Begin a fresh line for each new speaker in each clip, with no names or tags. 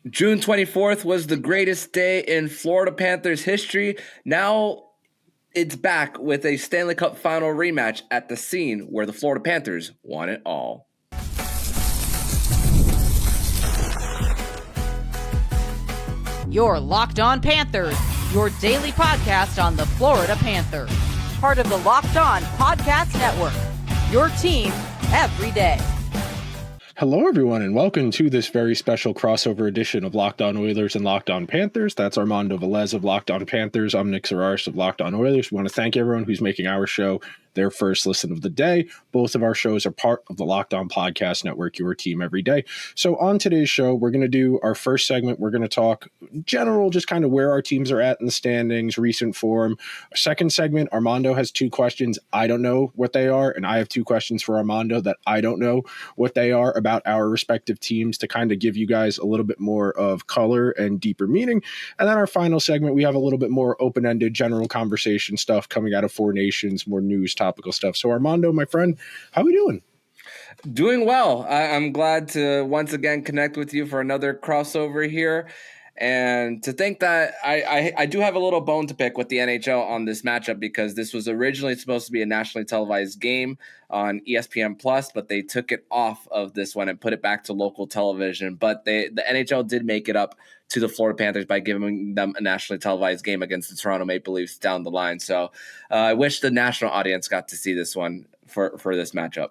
June 24th was the greatest day in Florida Panthers history. Now it's back with a Stanley Cup Final rematch at the scene where the Florida Panthers won it all.
You're Locked On Panthers, your daily podcast on the Florida Panthers. Part of the Locked On Podcast Network, your team every day.
Hello, everyone, and welcome to this very special crossover edition of Locked On Oilers and Locked On Panthers. That's Armando Velez of Locked On Panthers. I'm Nick Zararis of Locked On Oilers. We want to thank everyone who's making our show their first listen of the day. Both of our shows are part of the Locked On Podcast Network, your team every day. So on today's show, we're going to do our first segment. We're going to talk general, just kind of where our teams are at in the standings, recent form. Our second segment, Armando has two questions. I don't know what they are, and I have two questions for Armando that I don't know what they are about our respective teams to kind of give you guys a little bit more of color and deeper meaning. And then our final segment, we have a little bit more open-ended general conversation stuff coming out of Four Nations, more news, topical stuff. So Armando, my friend, how are we doing?
Doing well. I'm glad to once again connect with you for another crossover here. And to think that I do have a little bone to pick with the NHL on this matchup, because this was originally supposed to be a nationally televised game on ESPN Plus, but they took it off of this one and put it back to local television. But the NHL did make it up to the Florida Panthers by giving them a nationally televised game against the Toronto Maple Leafs down the line. So I wish the national audience got to see this one for this matchup.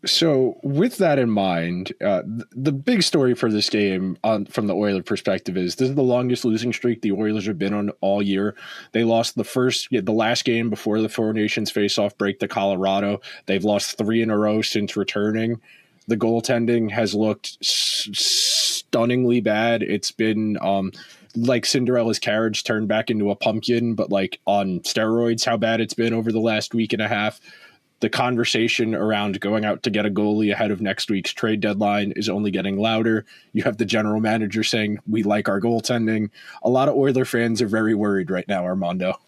So with that in mind, the big story for this game from the Oilers perspective is this is the longest losing streak the Oilers have been on all year. They lost the last game before the Four Nations face-off break to Colorado. They've lost 3 in a row since returning. The goaltending has looked stunningly bad. It's been like Cinderella's carriage turned back into a pumpkin, but like on steroids, how bad it's been over the last week and a half. The conversation around going out to get a goalie ahead of next week's trade deadline is only getting louder. You have the general manager saying, we like our goaltending. A lot of Oiler fans are very worried right now, Armando.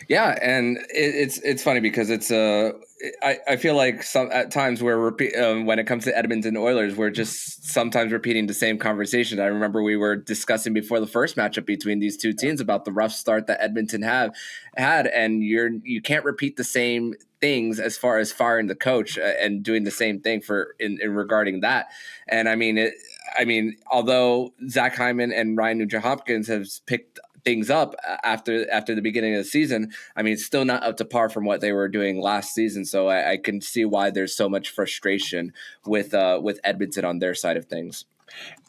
Yeah, and it's funny because I feel like at times when it comes to Edmonton Oilers, we're just sometimes repeating the same conversation. I remember we were discussing before the first matchup between these two teams about the rough start that Edmonton had, and you can't repeat the same things as far as firing the coach and doing the same thing in regarding that. And I mean, although Zach Hyman and Ryan Nugent-Hopkins have picked things up after the beginning of the season, I mean, it's still not up to par from what they were doing last season. So I can see why there's so much frustration with Edmonton on their side of things.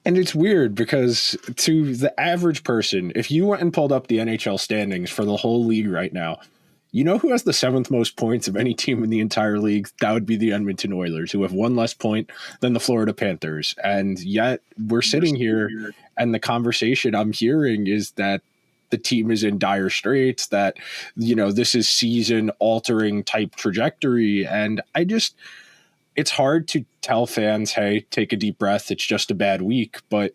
And it's weird because to the average person, if you went and pulled up the NHL standings for the whole league right now, you know who has the 7th most points of any team in the entire league? That would be the Edmonton Oilers, who have 1 less point than the Florida Panthers. And yet we're sitting here, and the conversation I'm hearing is that the team is in dire straits, that, this is season altering type trajectory. And it's hard to tell fans, hey, take a deep breath. It's just a bad week. But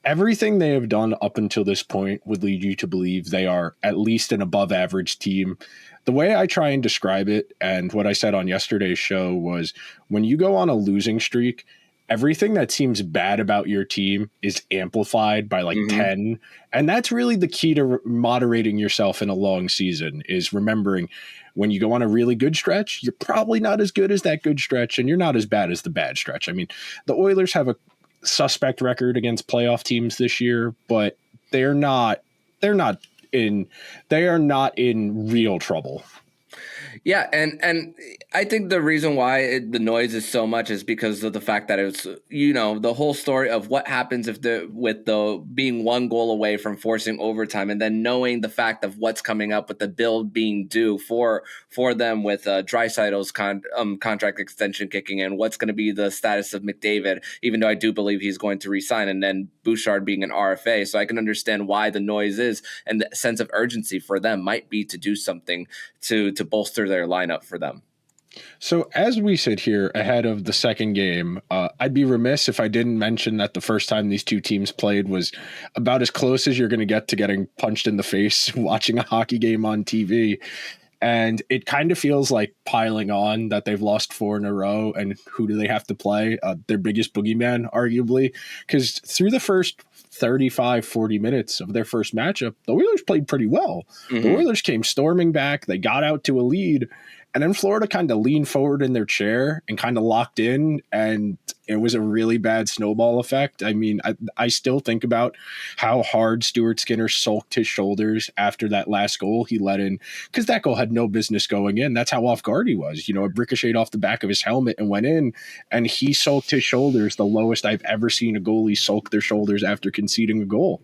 everything they have done up until this point would lead you to believe they are at least an above average team. The way I try and describe it, and what I said on yesterday's show, was when you go on a losing streak, everything that seems bad about your team is amplified by 10. And that's really the key to moderating yourself in a long season, is remembering when you go on a really good stretch, you're probably not as good as that good stretch, and you're not as bad as the bad stretch. I mean, the Oilers have a suspect record against playoff teams this year, but they are not in real trouble.
Yeah, and I think the reason why the noise is so much is because of the fact that it's, the whole story of what happens with the being 1 goal away from forcing overtime, and then knowing the fact of what's coming up with the bill being due for them with Draisaitl's contract extension kicking in, what's going to be the status of McDavid, even though I do believe he's going to resign, and then Bouchard being an RFA. So I can understand why the noise is, and the sense of urgency for them might be to do something to bolster their lineup for them.
So as we sit here ahead of the second game, I'd be remiss if I didn't mention that the first time these two teams played was about as close as you're going to get to getting punched in the face watching a hockey game on TV. And it kind of feels like piling on that they've lost 4 in a row. And who do they have to play? Their biggest boogeyman, arguably, because through the first 35, 40 minutes of their first matchup, the Oilers played pretty well. Mm-hmm. The Oilers came storming back. They got out to a lead. And then Florida kind of leaned forward in their chair and kind of locked in, and it was a really bad snowball effect. I mean, I still think about how hard Stuart Skinner sulked his shoulders after that last goal he let in, because that goal had no business going in. That's how off guard he was. You know, it ricocheted off the back of his helmet and went in, and he sulked his shoulders, the lowest I've ever seen a goalie sulk their shoulders after conceding a goal.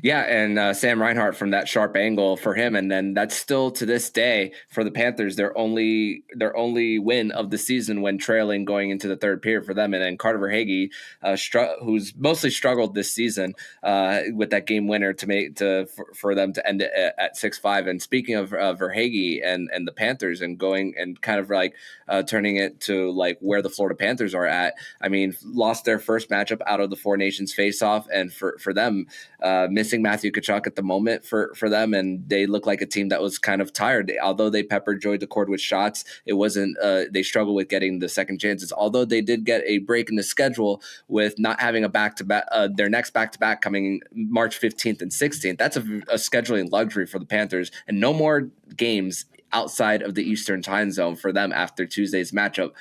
Yeah, and Sam Reinhart from that sharp angle for him, and then that's still to this day for the Panthers their only win of the season when trailing going into the third period for them. And then Carter Verhaeghe, who's mostly struggled this season with that game winner for them to end it at 6-5. And speaking of Verhaeghe and the Panthers and going and kind of like turning it to like where the Florida Panthers are at, I mean, lost their first matchup out of the Four Nations face-off, and for them. Missing Matthew Tkachuk at the moment for them, and they look like a team that was kind of tired. Although they peppered Joey Daccord with shots, it wasn't. They struggled with getting the second chances. Although they did get a break in the schedule with not having a back-to-back, their next back-to-back coming March 15th and 16th. That's a scheduling luxury for the Panthers, and no more games outside of the Eastern time zone for them after Tuesday's matchup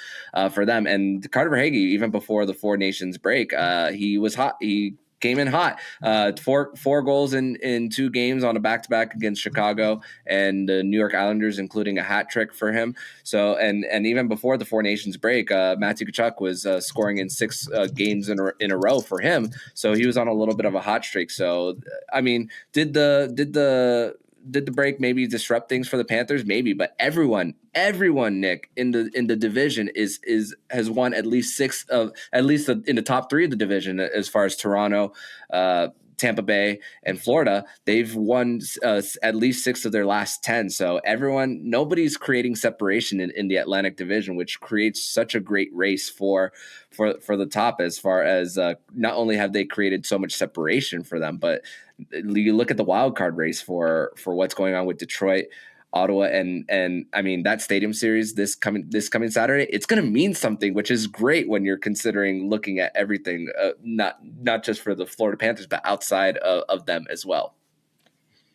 for them. And Carter Verhaeghe, even before the Four Nations break, he was hot. He came in hot. Four goals in 2 games on a back-to-back against Chicago and the New York Islanders, including a hat trick for him. So and even before the Four Nations break, Matthew Tkachuk was scoring in 6 games in a row for him. So he was on a little bit of a hot streak. So I mean, did the break maybe disrupt things for the Panthers? Maybe, but everyone, Nick, in the division has won at least 6 of in the top 3 of the division as far as Toronto, Tampa Bay, and Florida. They've won at least 6 of their last 10. So nobody's creating separation in the Atlantic Division, which creates such a great race for the top. As far as not only have they created so much separation for them, but you look at the wild card race for what's going on with Detroit, Ottawa, and I mean that Stadium Series this coming Saturday, it's going to mean something, which is great when you're considering looking at everything, not just for the Florida Panthers, but outside of them as well.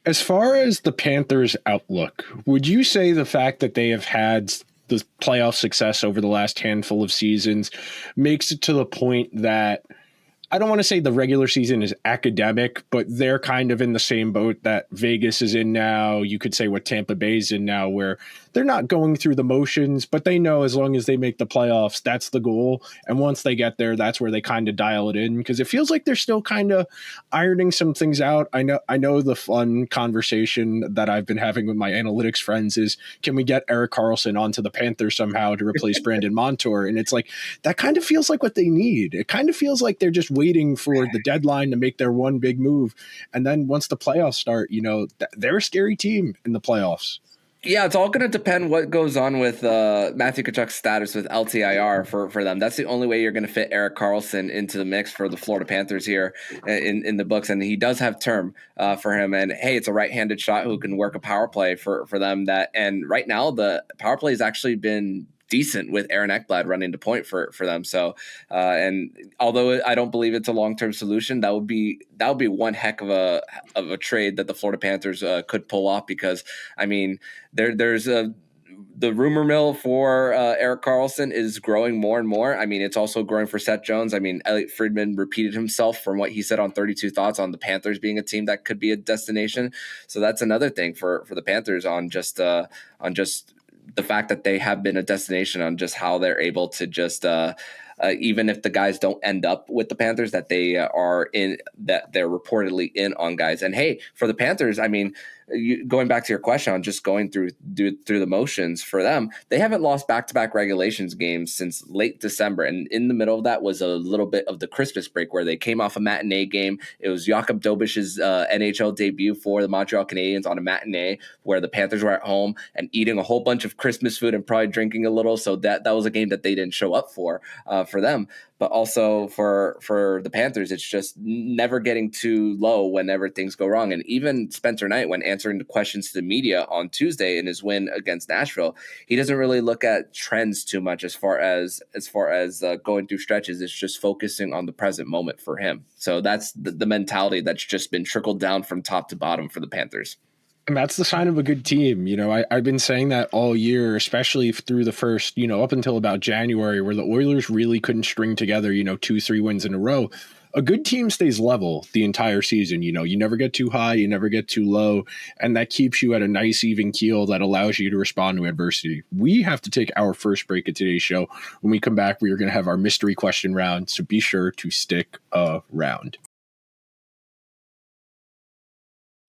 As far as the Panthers' outlook, would you say the fact that they have had the playoff success over the last handful of seasons makes it to the point that, I don't want to say the regular season is academic, but they're kind of in the same boat that Vegas is in now? You could say what Tampa Bay's in now, where they're not going through the motions, but they know as long as they make the playoffs, that's the goal. And once they get there, that's where they kind of dial it in, because it feels like they're still kind of ironing some things out. I know the fun conversation that I've been having with my analytics friends is, can we get Erik Karlsson onto the Panthers somehow to replace Brandon Montour? And it's like, that kind of feels like what they need. It kind of feels like they're just waiting for the deadline to make their one big move. And then once the playoffs start, they're a scary team in the playoffs.
Yeah, it's all going to depend what goes on with Matthew Tkachuk's status with LTIR for them. That's the only way you're going to fit Erik Karlsson into the mix for the Florida Panthers here in the books. And he does have term for him. And hey, it's a right-handed shot who can work a power play for them. And right now the power play has actually been decent with Aaron Ekblad running the point for them. So, and although I don't believe it's a long-term solution, that would be one heck of a trade that the Florida Panthers could pull off, because I mean, there's the rumor mill for Erik Karlsson is growing more and more. I mean, it's also growing for Seth Jones. I mean, Elliot Friedman repeated himself from what he said on 32 Thoughts on the Panthers being a team that could be a destination. So that's another thing for the Panthers on just the fact that they have been a destination, on just how they're able to just even if the guys don't end up with the Panthers, that they are in, that they're reportedly in on guys. And hey, for the Panthers, I mean, going back to your question on just going through the motions for them, they haven't lost back-to-back regulations games since late December. And in the middle of that was a little bit of the Christmas break where they came off a matinee game. It was Jakob Dobish's NHL debut for the Montreal Canadiens on a matinee where the Panthers were at home and eating a whole bunch of Christmas food and probably drinking a little. So that was a game that they didn't show up for them. but also for the Panthers, it's just never getting too low whenever things go wrong. And even Spencer Knight, when answering the questions to the media on Tuesday in his win against Nashville, he doesn't really look at trends too much as far as going through stretches. It's just focusing on the present moment for him. So that's the mentality that's just been trickled down from top to bottom for the Panthers.
And that's the sign of a good team. I've been saying that all year, especially through the first, up until about January, where the Oilers really couldn't string together, 2-3 wins in a row. A good team stays level the entire season. You never get too high, you never get too low, and that keeps you at a nice even keel that allows you to respond to adversity. We have to take our first break of today's show. When we come back, we are going to have our mystery question round, so be sure to stick around.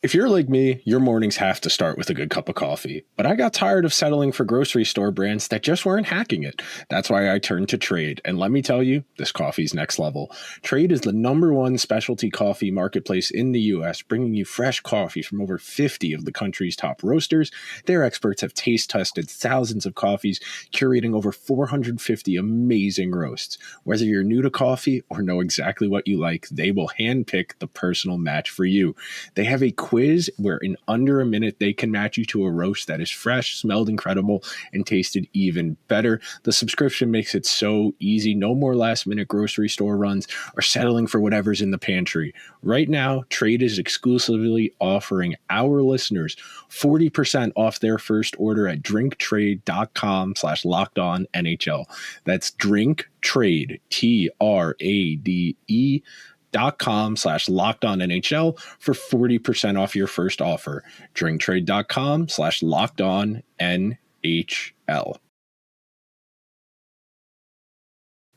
If you're like me, your mornings have to start with a good cup of coffee. But I got tired of settling for grocery store brands that just weren't hacking it. That's why I turned to Trade. And let me tell you, this coffee's next level. Trade is the #1 specialty coffee marketplace in the U.S., bringing you fresh coffee from over 50 of the country's top roasters. Their experts have taste tested thousands of coffees, curating over 450 amazing roasts. Whether you're new to coffee or know exactly what you like, they will handpick the personal match for you. They have a quiz where in under a minute they can match you to a roast that is fresh, smelled incredible, and tasted even better. The subscription makes it so easy. No more last-minute grocery store runs or settling for whatever's in the pantry. Right now, Trade is exclusively offering our listeners 40% off their first order at drinktrade.com/lockedonnhl. That's drinktrade, TRADE.com/lockedonnhl for 40% off your first offer. drinktrade.com/lockedonnhl.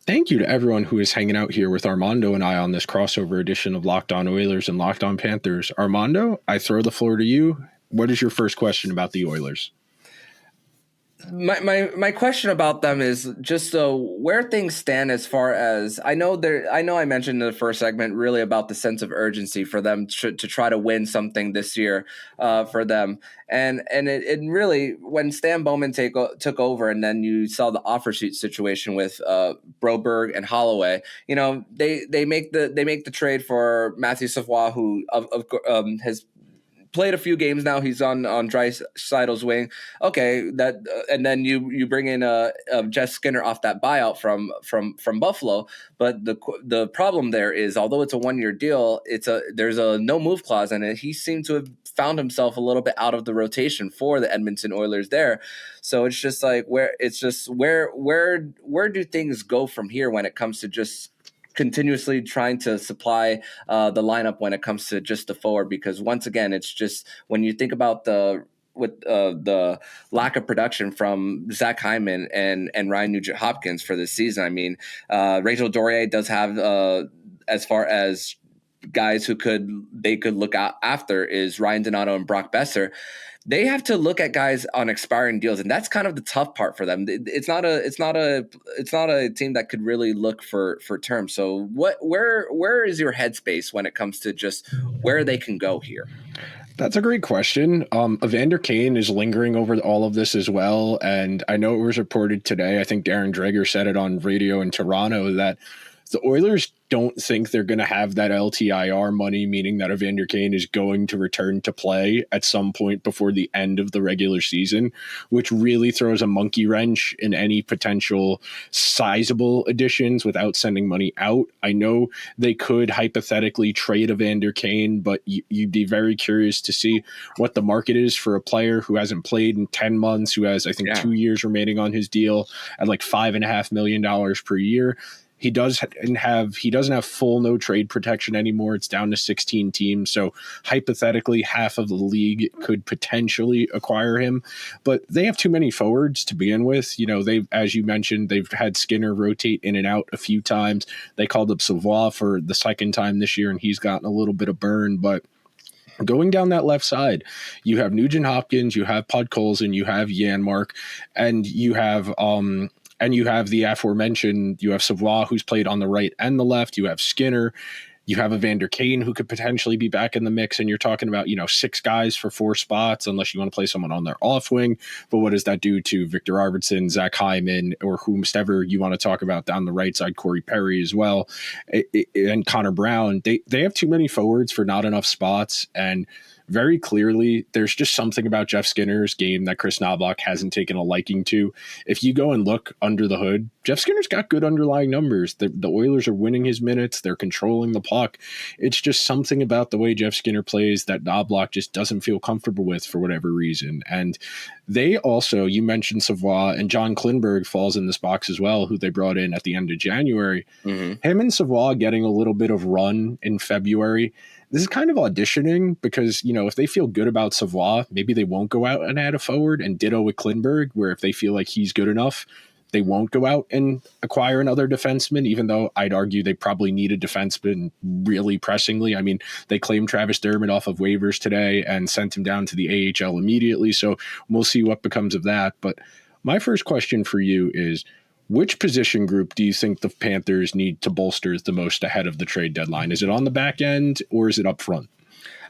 Thank you to everyone who is hanging out here with Armando and I on this crossover edition of Locked On Oilers and Locked On Panthers. Armando, I throw the floor to you. What is your first question about the Oilers?
My question about them is just where things stand as far as I know I mentioned in the first segment really about the sense of urgency for them to try to win something this year for them. And it really, when Stan Bowman took over and then you saw the offer sheet situation with Broberg and Holloway, they make the trade for Matthew Savoie, who has played a few games now. He's on Draisaitl's wing. Okay, and then you bring in Jess Skinner off that buyout from Buffalo. But the problem there is, although it's a 1-year deal, there's a no move clause in it. He seemed to have found himself a little bit out of the rotation for the Edmonton Oilers there. So it's just like where do things go from here when it comes to just continuously trying to supply the lineup when it comes to just the forward? Because once again, it's just when you think about the lack of production from Zach Hyman and Ryan Nugent-Hopkins for this season. I mean, Rachel Dorier does have as far as guys who they could look out after is Ryan Donato and Brock Besser. They have to look at guys on expiring deals, and that's kind of the tough part for them. It's not a team that could really look for terms. So where is your headspace when it comes to just where they can go here?
That's a great question. Evander Kane is lingering over all of this as well, and I know it was reported today. I think Darren Dreger said it on radio in Toronto that the Oilers don't think they're going to have that LTIR money, meaning that Evander Kane is going to return to play at some point before the end of the regular season, which really throws a monkey wrench in any potential sizable additions without sending money out. I know they could hypothetically trade Evander Kane, but you'd be very curious to see what the market is for a player who hasn't played in 10 months, who has, I think, 2 years remaining on his deal at like $5.5 million per year. He doesn't have full no trade protection anymore. It's down to 16 teams. So hypothetically, half of the league could potentially acquire him, but they have too many forwards to begin with. As you mentioned, they've had Skinner rotate in and out a few times. They called up Savoie for the second time this year, and he's gotten a little bit of burn, but going down that left side, you have Nugent-Hopkins, you have Podkolzin, you have Janmark, and you have the aforementioned, you have Savoie, who's played on the right and the left. You have Skinner. You have a Vander Kane who could potentially be back in the mix, and you're talking about, 6 guys for 4 spots, unless you want to play someone on their off wing. But what does that do to Victor Arvidsson, Zach Hyman, or whomsoever you want to talk about down the right side, Corey Perry as well, and Connor Brown? They have too many forwards for not enough spots, and very clearly, there's just something about Jeff Skinner's game that Chris Knobloch hasn't taken a liking to. If you go and look under the hood, Jeff Skinner's got good underlying numbers. The Oilers are winning his minutes. They're controlling the puck. It's just something about the way Jeff Skinner plays that Knobloch just doesn't feel comfortable with for whatever reason. And they also, you mentioned Savoie, and John Klingberg falls in this box as well, who they brought in at the end of January. Mm-hmm. Him and Savoie getting a little bit of run in February. This is kind of auditioning because, if they feel good about Savoie, maybe they won't go out and add a forward, and ditto with Klingberg, where if they feel like he's good enough, they won't go out and acquire another defenseman, even though I'd argue they probably need a defenseman really pressingly. I mean, they claimed Travis Dermott off of waivers today and sent him down to the AHL immediately, so we'll see what becomes of that. But my first question for you is, which position group do you think the Panthers need to bolster the most ahead of the trade deadline? Is it on the back end or is it up front?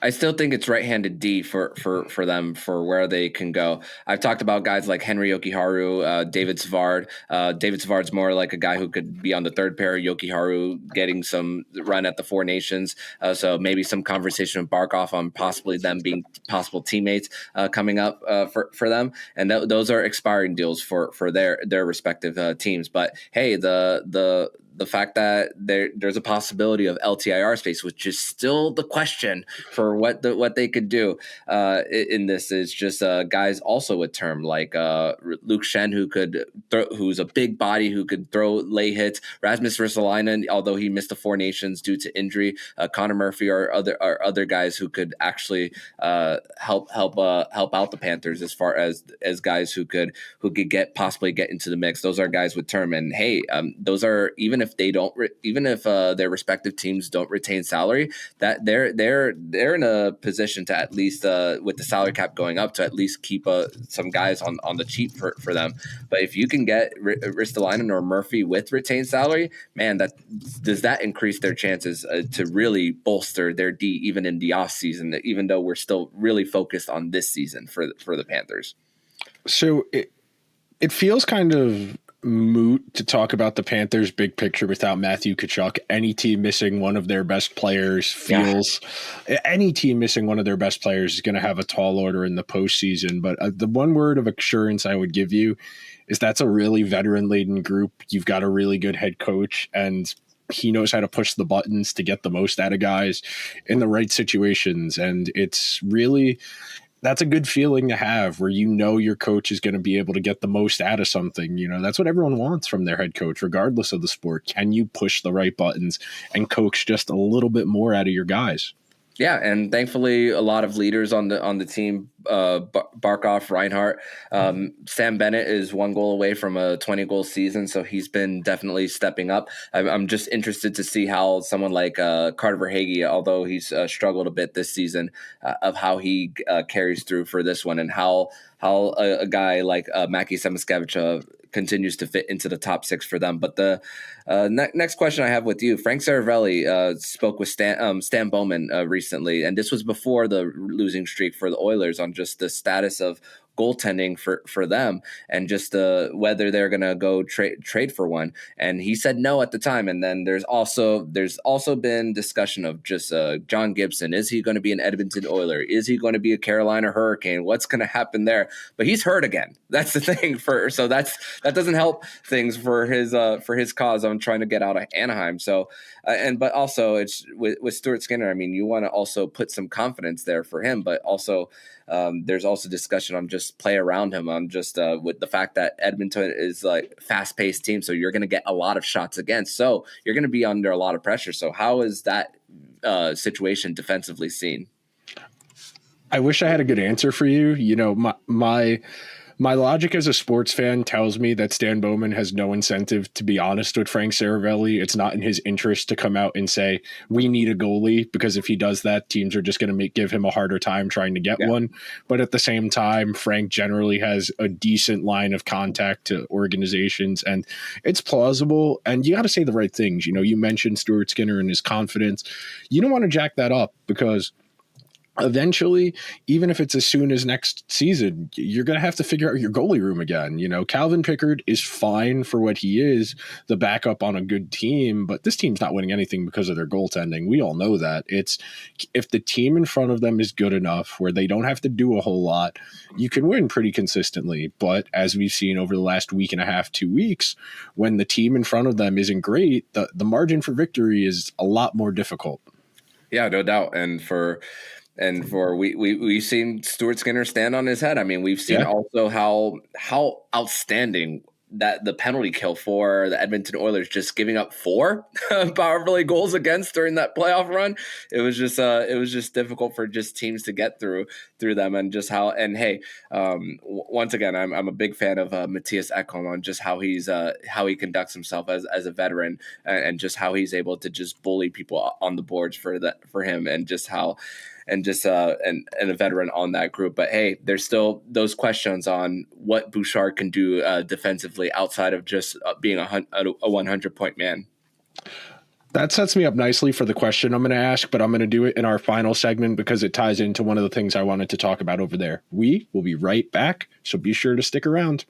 I still think it's right-handed D for them for where they can go. I've talked about guys like Henry Jokiharju, David Savard. David Savard's more like a guy who could be on the third pair. Jokiharju getting some run at the Four Nations. So maybe some conversation with Barkov on possibly them being possible teammates coming up for them. And those are expiring deals for their respective teams. But hey, the fact that there's a possibility of LTIR space, which is still the question for what they could do in this, is just guys also with term like Luke Shen, who's a big body who could throw lay hits. Rasmus Ristolainen, although he missed the Four Nations due to injury. Connor Murphy are other guys who could actually help out the Panthers as far as guys who could possibly get into the mix. Those are guys with term, and hey, those are even if their respective teams don't retain salary, that they're in a position to at least with the salary cap going up to at least keep some guys on the cheap for them. But if you can get Ristolainen or Murphy with retained salary, man, does that increase their chances to really bolster their D even in the off season, even though we're still really focused on this season for the Panthers.
So it feels kind of moot to talk about the Panthers big picture without Matthew Tkachuk. Any team missing one of their best players any team missing one of their best players is going to have a tall order in the postseason. But the one word of assurance I would give you is that's a really veteran laden group. You've got a really good head coach, and he knows how to push the buttons to get the most out of guys in the right situations. And it's really, that's a good feeling to have, where your coach is going to be able to get the most out of something. That's what everyone wants from their head coach, regardless of the sport. Can you push the right buttons and coach just a little bit more out of your guys?
Yeah, and thankfully a lot of leaders on the team, Barkov, Reinhart. Sam Bennett is 1 goal away from a 20-goal season, so he's been definitely stepping up. I'm just interested to see how someone like Carter Verhaeghe, although he's struggled a bit this season, of how he carries through for this one, and how a guy like Mackie Samoskevich continues to fit into the top 6 for them. But the next question I have with you, Frank Saravelli spoke with Stan Bowman recently, and this was before the losing streak for the Oilers, on just the status of goaltending for them, and just whether they're going to go trade for one. And he said no at the time. And then there's also been discussion of just John Gibson. Is he going to be an Edmonton Oiler? Is he going to be a Carolina Hurricane? What's going to happen there? But he's hurt again. That's the thing so that doesn't help things for his cause on trying to get out of Anaheim. So but also it's with Stuart Skinner. I mean, you want to also put some confidence there for him, but also there's also discussion on just play around him, on just with the fact that Edmonton is like fast-paced team, so you're going to get a lot of shots against, so you're going to be under a lot of pressure. So how is that situation defensively seen?
I wish I had a good answer for you. My My logic as a sports fan tells me that Stan Bowman has no incentive to be honest with Frank Saravelli. It's not in his interest to come out and say, we need a goalie, because if he does that, teams are just going to give him a harder time trying to get one. But at the same time, Frank generally has a decent line of contact to organizations, and it's plausible. And you got to say the right things. You mentioned Stuart Skinner and his confidence. You don't want to jack that up, because eventually, even if it's as soon as next season, you're going to have to figure out your goalie room again. Calvin Pickard is fine for what he is, the backup on a good team, but this team's not winning anything because of their goaltending. We all know that. It's if the team in front of them is good enough where they don't have to do a whole lot, you can win pretty consistently. But as we've seen over the last week and a half, 2 weeks, when the team in front of them isn't great, the margin for victory is a lot more difficult.
Yeah, no doubt. And we've seen Stuart Skinner stand on his head. I mean, we've seen also how outstanding that the penalty kill for the Edmonton Oilers, just giving up 4 power play goals against during that playoff run. It was just difficult for just teams to get through them, and just how. And hey, once again, I'm a big fan of Matthias Ekholm on just how he conducts himself as a veteran, and just how he's able to just bully people on the boards for him, and just how. And just and a veteran on that group. But hey, there's still those questions on what Bouchard can do defensively outside of just being a 100-point man.
That sets me up nicely for the question I'm going to ask, but I'm going to do it in our final segment because it ties into one of the things I wanted to talk about over there. We will be right back, so be sure to stick around.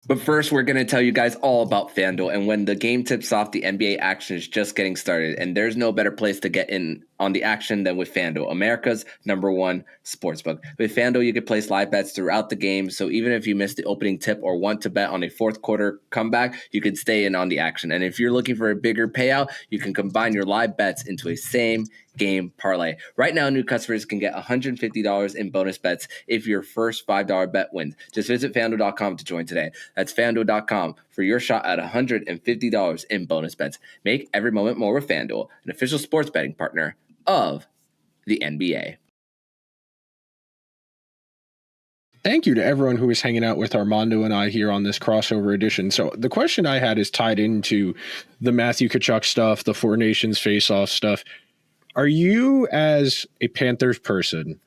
But first, we're going to tell you guys all about FanDuel. And when the game tips off, the NBA action is just getting started. And there's no better place to get in on the action than with FanDuel, America's #1 sportsbook. With FanDuel, you can place live bets throughout the game. So even if you missed the opening tip or want to bet on a fourth quarter comeback, you can stay in on the action. And if you're looking for a bigger payout, you can combine your live bets into a same game parlay. Right now, new customers can get $150 in bonus bets if your first $5 bet wins. Just visit FanDuel.com to join today. That's FanDuel.com for your shot at $150 in bonus bets. Make every moment more with FanDuel, an official sports betting partner of the NBA.
Thank you to everyone who is hanging out with Armando and I here on this crossover edition. So the question I had is tied into the Matthew Tkachuk stuff, the Four Nations face-off stuff. Are you, as a Panthers person,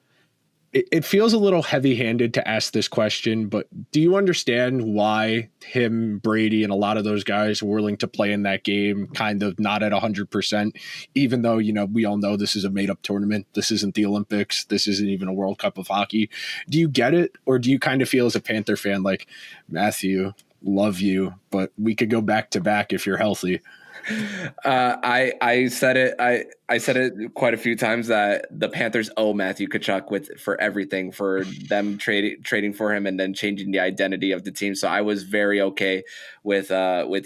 it feels a little heavy-handed to ask this question, but do you understand why him, Brady, and a lot of those guys were willing to play in that game kind of not at 100%, even though, we all know this is a made-up tournament. This isn't the Olympics. This isn't even a World Cup of hockey. Do you get it, or do you kind of feel as a Panther fan like, Matthew, love you, but we could go back-to-back if you're healthy?
I said it. I said it quite a few times that the Panthers owe Matthew Tkachuk for everything, for them trading for him and then changing the identity of the team. So I was very okay with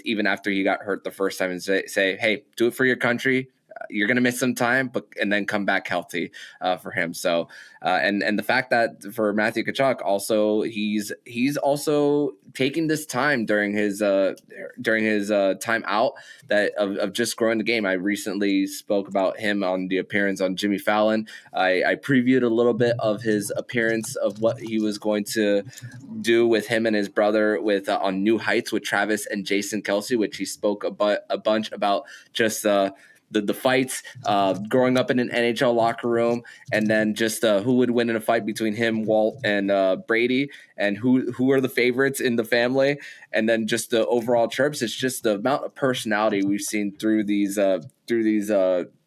even after he got hurt the first time and say, hey, do it for your country. You're going to miss some time, and then come back healthy for him. So, and the fact that for Matthew Tkachuk also, he's also taking this time during his time out of just growing the game. I recently spoke about him on the appearance on Jimmy Fallon. I previewed a little bit of his appearance of what he was going to do with him and his brother on New Heights with Travis and Jason Kelce, which he spoke a bunch about just the fights, growing up in an NHL locker room, and then just who would win in a fight between him, Walt, and Brady, and who are the favorites in the family, and then just the overall chirps. It's just the amount of personality we've seen through these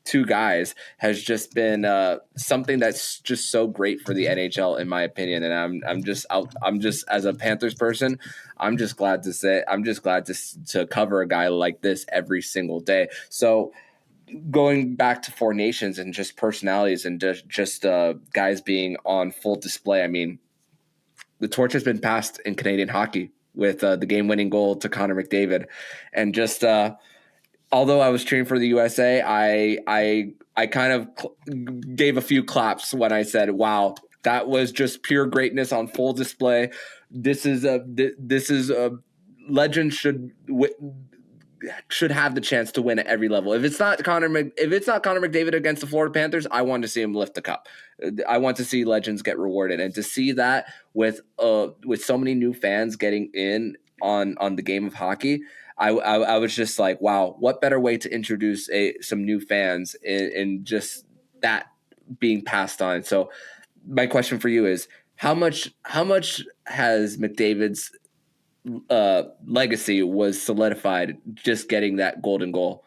two guys has just been something that's just so great for the NHL, in my opinion. And I'm just as a Panthers person, I'm just glad to cover a guy like this every single day. So, going back to Four Nations and just personalities and just guys being on full display. I mean, the torch has been passed in Canadian hockey with the game-winning goal to Connor McDavid, and just although I was cheering for the USA, I kind of gave a few claps when I said, "Wow, that was just pure greatness on full display." This is a legend should." should have the chance to win at every level. If it's not Connor McDavid against the Florida Panthers, I want to see him lift the cup. I want to see legends get rewarded, and to see that with so many new fans getting in on the game of hockey, I was just like, wow, what better way to introduce some new fans in just that being passed on. So my question for you is, how much has McDavid's legacy was solidified just getting that golden goal?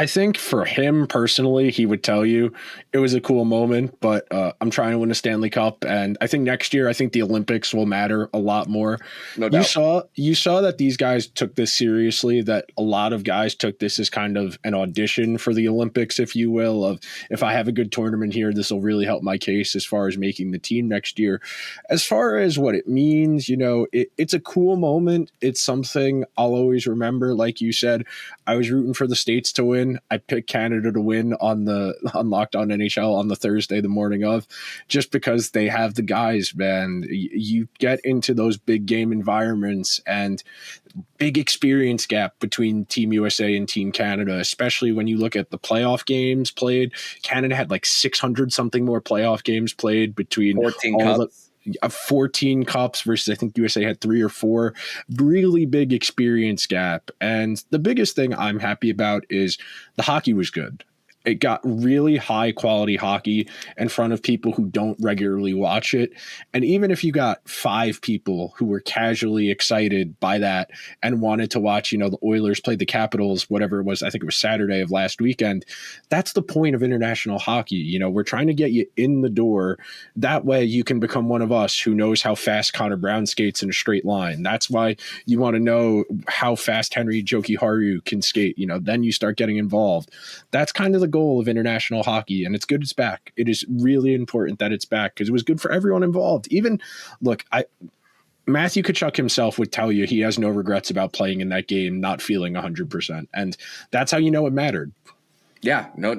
I think for him personally, he would tell you it was a cool moment, but I'm trying to win a Stanley Cup. And I think next year, I think the Olympics will matter a lot more.
No doubt.
You saw that these guys took this seriously, that a lot of guys took this as kind of an audition for the Olympics, if you will, of if I have a good tournament here, this will really help my case as far as making the team next year. As far as what it means, it's a cool moment. It's something I'll always remember. Like you said, I was rooting for the States to win. I picked Canada to win on Locked On NHL on the Thursday, the morning of, just because they have the guys, man. You get into those big game environments and big experience gap between Team USA and Team Canada, especially when you look at the playoff games played. Canada had like 600 something more playoff games played between
14 cups.
14 cups versus I think USA had 3 or 4. Really big experience gap. And the biggest thing I'm happy about is the hockey was good. It got really high quality hockey in front of people who don't regularly watch it. And even if you got 5 people who were casually excited by that and wanted to watch, the Oilers play the Capitals, whatever it was, I think it was Saturday of last weekend. That's the point of international hockey. We're trying to get you in the door. That way you can become one of us who knows how fast Connor Brown skates in a straight line. That's why you want to know how fast Henry Jokiharju can skate. Then you start getting involved. That's kind of the goal of international hockey, and it's good it's back. It is really important that it's back because it was good for everyone involved. Even, look, Matthew Tkachuk himself would tell you he has no regrets about playing in that game, not feeling 100%, and that's how it mattered.
Yeah, no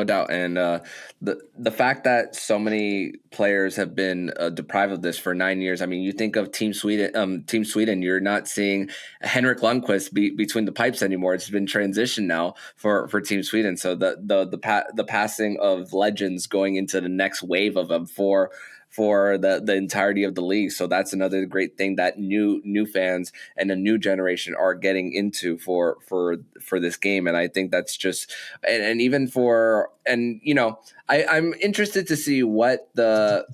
doubt. And the fact that so many players have been deprived of this for 9 years. I mean, you think of Team Sweden, you're not seeing Henrik Lundqvist between the pipes anymore. It's been transitioned now for Team Sweden. So the passing of legends going into the next wave of them for the entirety of the league. So that's another great thing that new fans and a new generation are getting into for this game. And I think that's just, and even for, and I'm interested to see what the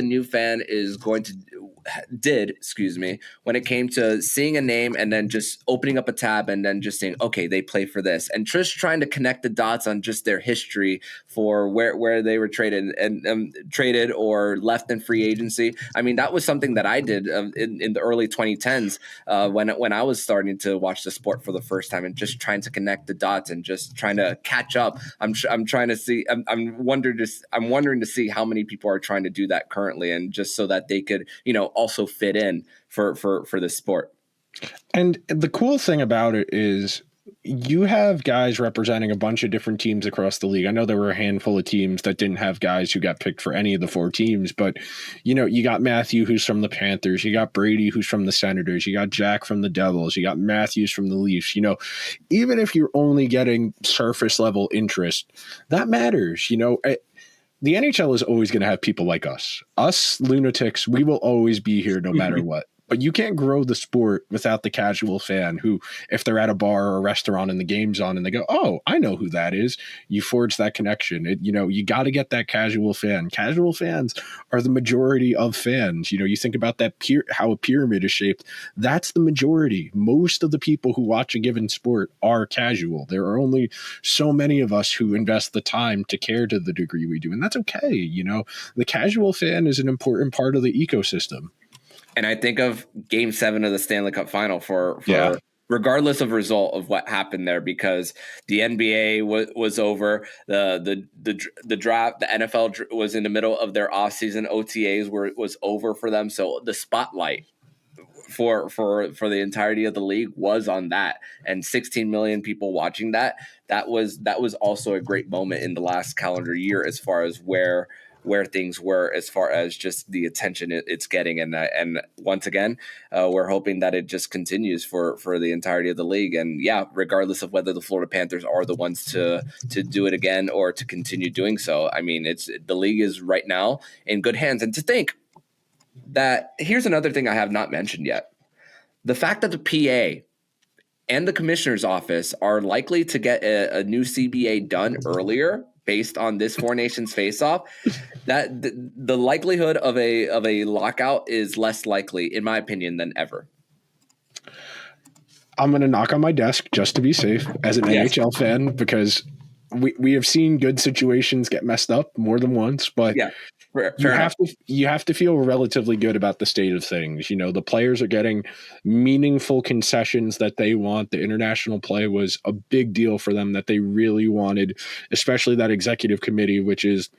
new fan is going to did when it came to seeing a name and then just opening up a tab and then just saying, okay, they play for this, and just trying to connect the dots on just their history for where they were traded and traded or left in free agency. I mean, that was something that I did in the early 2010s when I was starting to watch the sport for the first time, and just trying to connect the dots and just trying to catch up. I'm trying to see. I'm wondering to see how many people are trying to do that currently, and just so that they could also fit in for this sport.
And the cool thing about it is you have guys representing a bunch of different teams across the league. I know there were a handful of teams that didn't have guys who got picked for any of the 4 teams, but you got Matthew, who's from the Panthers, you got Brady, who's from the Senators, you got Jack from the Devils, you got Matthews from the Leafs. Even if you're only getting surface level interest, that matters. The NHL is always going to have people like us lunatics. We will always be here no matter what. But you can't grow the sport without the casual fan who, if they're at a bar or a restaurant and the game's on and they go, oh, I know who that is. You forge that connection. You got to get that casual fan. Casual fans are the majority of fans. You think about that how a pyramid is shaped. That's the majority. Most of the people who watch a given sport are casual. There are only so many of us who invest the time to care to the degree we do. And that's okay. The casual fan is an important part of the ecosystem.
And I think of Game 7 of the Stanley Cup Final for regardless of result of what happened there, because the NBA was over, the draft, the NFL was in the middle of their offseason. OTAs was over for them, so the spotlight for the entirety of the league was on that, and 16 million people watching that was also a great moment in the last calendar year as far as where where things were as far as just the attention it's getting. And once again, we're hoping that it just continues for the entirety of the league. And yeah, regardless of whether the Florida Panthers are the ones to do it again or to continue doing so, I mean, the league is right now in good hands. And to think that, here's another thing I have not mentioned yet. The fact that the PA and the commissioner's office are likely to get a new CBA done earlier based on this Four Nations face-off, that the likelihood of a lockout is less likely, in my opinion, than ever.
I'm going to knock on my desk just to be safe as an NHL fan, because we have seen good situations get messed up more than once, but
yeah.
You have to feel relatively good about the state of things. You know, the players are getting meaningful concessions that they want. The international play was a big deal for them that they really wanted, especially that executive committee, which is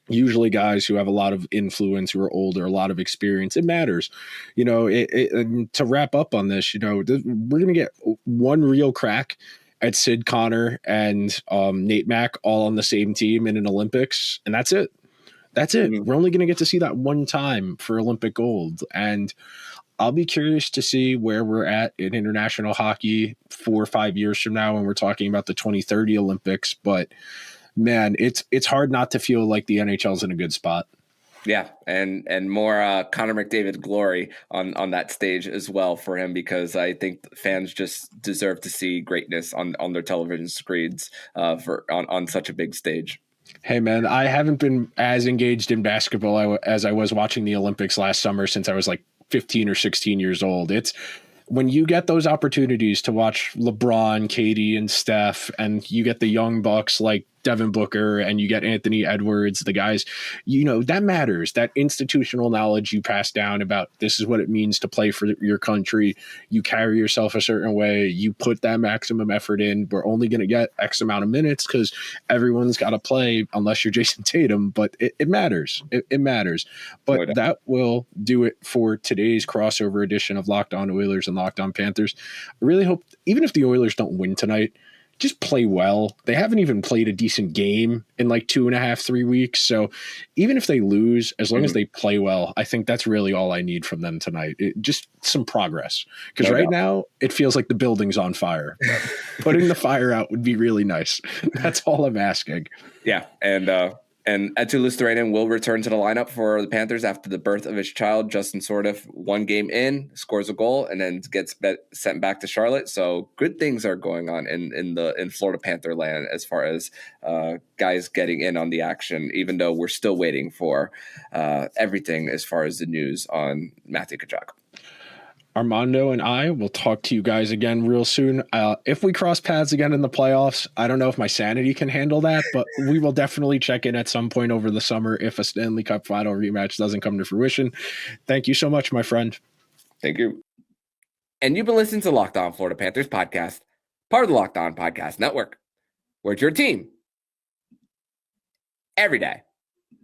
usually guys who have a lot of influence, who are older, a lot of experience. It matters. You know, and to wrap up on this, you know, we're going to get one real crack at Sid, Connor, and Nate Mack all on the same team in an Olympics, and that's it. That's it. We're only going to get to see that one time for Olympic gold. And I'll be curious to see where we're at in international hockey 4 or 5 years from now when we're talking about the 2030 Olympics. But man, it's hard not to feel like the NHL's in a good spot.
Yeah, and more Connor McDavid glory on that stage as well for him, because I think fans just deserve to see greatness on their television screens on such a big stage.
Hey, man, I haven't been as engaged in basketball as I was watching the Olympics last summer since I was like 15 or 16 years old. It's when you get those opportunities to watch LeBron, Katie, and Steph, and you get the young bucks like Devin Booker, and you get Anthony Edwards, the guys, you know, that matters. That institutional knowledge you pass down about this is what it means to play for your country. You carry yourself a certain way. You put that maximum effort in. We're only going to get X amount of minutes because everyone's got to play unless you're Jason Tatum, but it matters. It matters. But that will do it for today's crossover edition of Locked On Oilers and Locked On Panthers. I really hope, even if the Oilers don't win tonight, just play well. They haven't even played a decent game in like 2.5, 3 weeks. So even if they lose, as long as they play well, I think that's really all I need from them tonight. Just some progress. Because right now it feels like the building's on fire. Putting the fire out would be really nice. That's all I'm asking.
Yeah. And Eetu Luostarinen will return to the lineup for the Panthers after the birth of his child. Justin Sordiff, 1 game in, scores a goal, and then gets sent back to Charlotte. So good things are going on in Florida Panther land as far as guys getting in on the action, even though we're still waiting for everything as far as the news on Matthew Tkachuk.
Armando and I will talk to you guys again real soon. If we cross paths again in the playoffs, I don't know if my sanity can handle that, but we will definitely check in at some point over the summer if a Stanley Cup Final rematch doesn't come to fruition. Thank you so much, my friend.
Thank you. And you've been listening to Locked On Florida Panthers podcast, part of the Locked On Podcast Network, where it's your team every day.